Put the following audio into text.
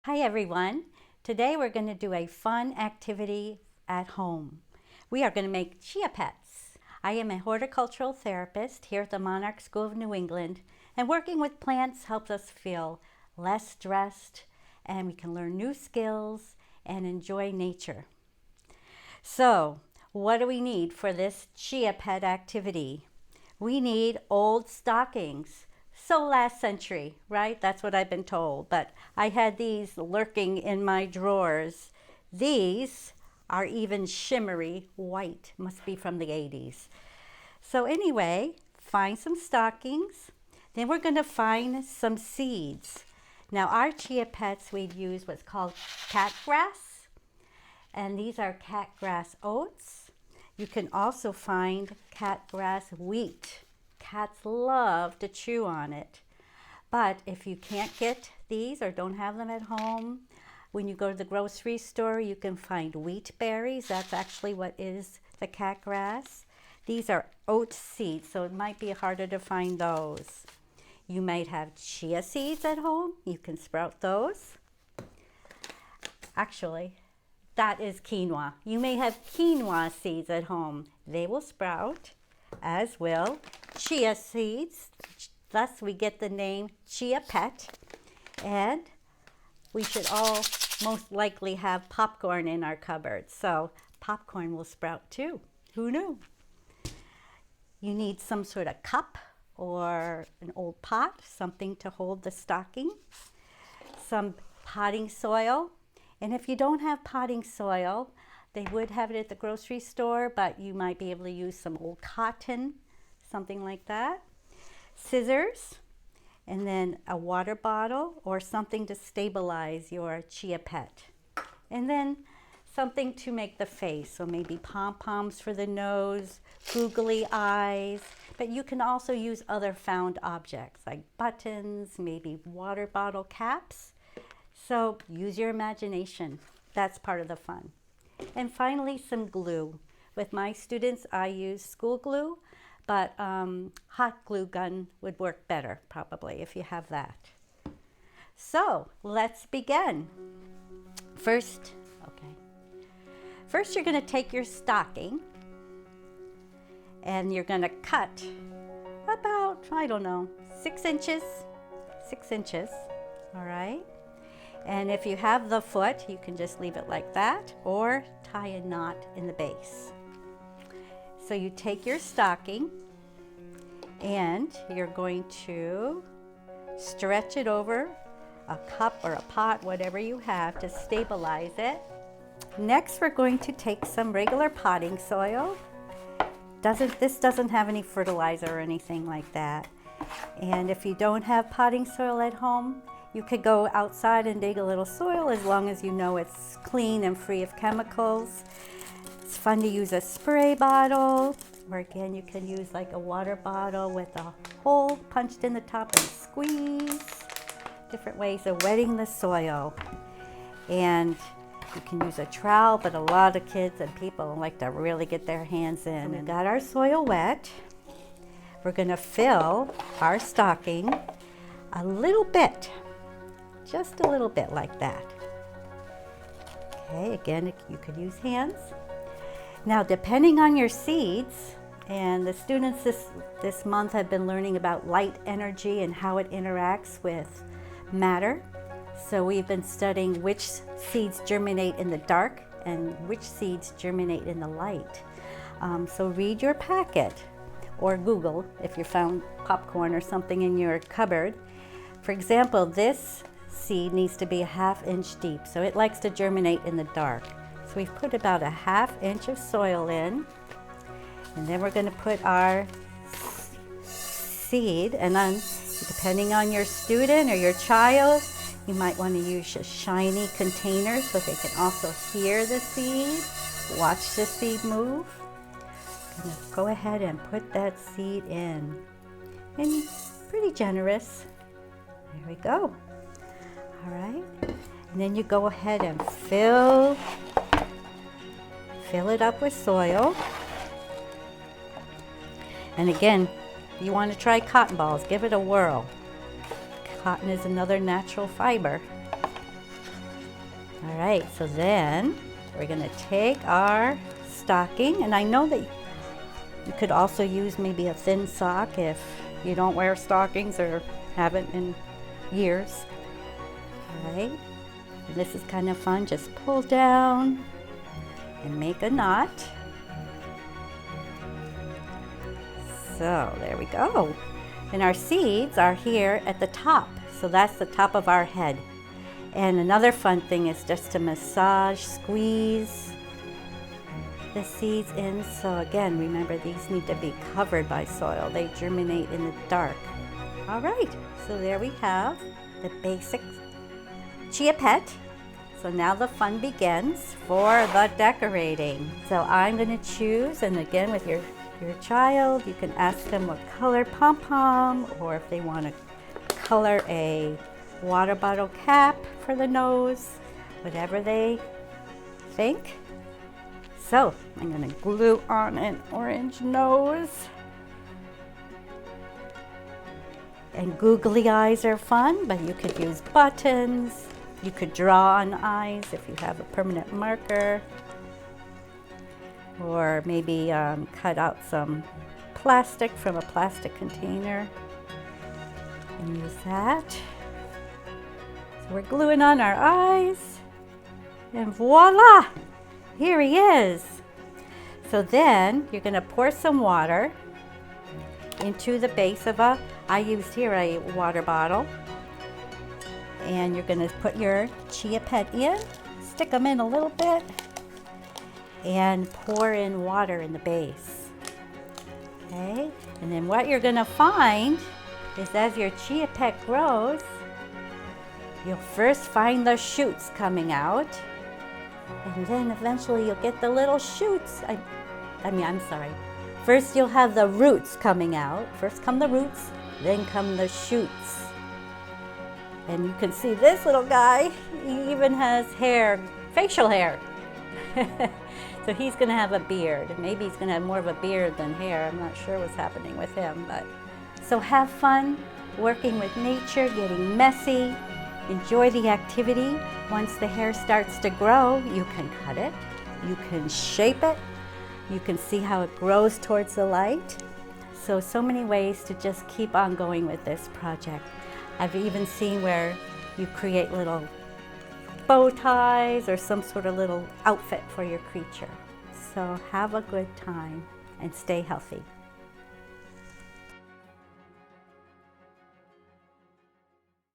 Hi everyone. Today we're going to do a fun activity at home. We are going to make chia pets. I am a horticultural therapist here at the Monarch School of New England, and working with plants helps us feel less stressed, and we can learn new skills and enjoy nature. So, what do we need for this chia pet activity? We need old stockings. So last century, right? That's what I've been told. But I had these lurking in my drawers. These are even shimmery white. Must be from the 80s. So anyway, find some stockings. Then we're going to find some seeds. Now our chia pets we'd use what's called cat grass. And these are cat grass oats. You can also find cat grass wheat. Cats love to chew on it. But if you can't get these or don't have them at home, when you go to the grocery store, you can find wheat berries. That's actually what is the cat grass. These are oat seeds, so it might be harder to find those. You might have chia seeds at home. You can sprout those. Actually, that is quinoa. You may have quinoa seeds at home. They will sprout, as will chia seeds. Thus we get the name Chia Pet. And we should all most likely have popcorn in our cupboard. So popcorn will sprout too. Who knew? You need some sort of cup or an old pot, something to hold the stocking. Some potting soil. And if you don't have potting soil, they would have it at the grocery store, but you might be able to use some old cotton, something like that. Scissors, and then a water bottle or something to stabilize your chia pet. And then something to make the face, so maybe pom-poms for the nose, googly eyes, but you can also use other found objects like buttons, maybe water bottle caps. So use your imagination. That's part of the fun. And finally, some glue. With my students, I use school glue, but hot glue gun would work better, probably, if you have that. So let's begin. First, you're going to take your stocking, and you're going to cut about, 6 inches. 6 inches, all right? And if you have the foot, you can just leave it like that or tie a knot in the base. So you take your stocking and you're going to stretch it over a cup or a pot, whatever you have, to stabilize it. Next, we're going to take some regular potting soil. This doesn't have any fertilizer or anything like that. And if you don't have potting soil at home, you could go outside and dig a little soil as long as you know it's clean and free of chemicals. It's fun to use a spray bottle, or again, you can use like a water bottle with a hole punched in the top and squeeze. Different ways of wetting the soil. And you can use a trowel, but a lot of kids and people like to really get their hands in. So we got our soil wet. We're going to fill our stocking a little bit. Just a little bit like that. Okay, again, you could use hands. Now, depending on your seeds, and the students this month have been learning about light energy and how it interacts with matter. So we've been studying which seeds germinate in the dark and which seeds germinate in the light. So read your packet or Google if you found popcorn or something in your cupboard. For example, this seed needs to be a 1/2 inch deep, so it likes to germinate in the dark. So we've put about a 1/2 inch of soil in, and then we're going to put our seed, and then depending on your student or your child, you might want to use a shiny container so they can also hear the seed, watch the seed move. Go ahead and put that seed in, and pretty generous. There we go. All right, and then you go ahead and fill it up with soil. And again, you want to try cotton balls. Give it a whirl. Cotton is another natural fiber. All right, so then we're gonna take our stocking, and I know that you could also use maybe a thin sock if you don't wear stockings or haven't in years. All right, and this is kind of fun. Just pull down and make a knot. So there we go. And our seeds are here at the top. So that's the top of our head. And another fun thing is just to massage, squeeze the seeds in. So again, remember these need to be covered by soil. They germinate in the dark. All right, so there we have the basic Chia pet. So now the fun begins for the decorating. So I'm gonna choose, and again with your child, you can ask them what color pom-pom, or if they want to color a water bottle cap for the nose, whatever they think. So I'm going to glue on an orange nose. And googly eyes are fun, but you could use buttons. You could draw on eyes if you have a permanent marker. Or maybe cut out some plastic from a plastic container and use that. So we're gluing on our eyes, and voila, here he is. So then you're gonna pour some water into the base of I used here a water bottle, and you're gonna put your Chia pet in, stick them in a little bit, and pour in water in the base. Okay, and then what you're gonna find is as your Chia pet grows, you'll first find the shoots coming out, and then eventually you'll get the little shoots. I'm sorry. First you'll have the roots coming out. First come the roots, then come the shoots. And you can see this little guy, he even has hair, facial hair. So he's going to have a beard. Maybe he's going to have more of a beard than hair. I'm not sure what's happening with him. But so have fun working with nature, getting messy. Enjoy the activity. Once the hair starts to grow, you can cut it. You can shape it. You can see how it grows towards the light. So many ways to just keep on going with this project. I've even seen where you create little bow ties or some sort of little outfit for your creature. So have a good time and stay healthy.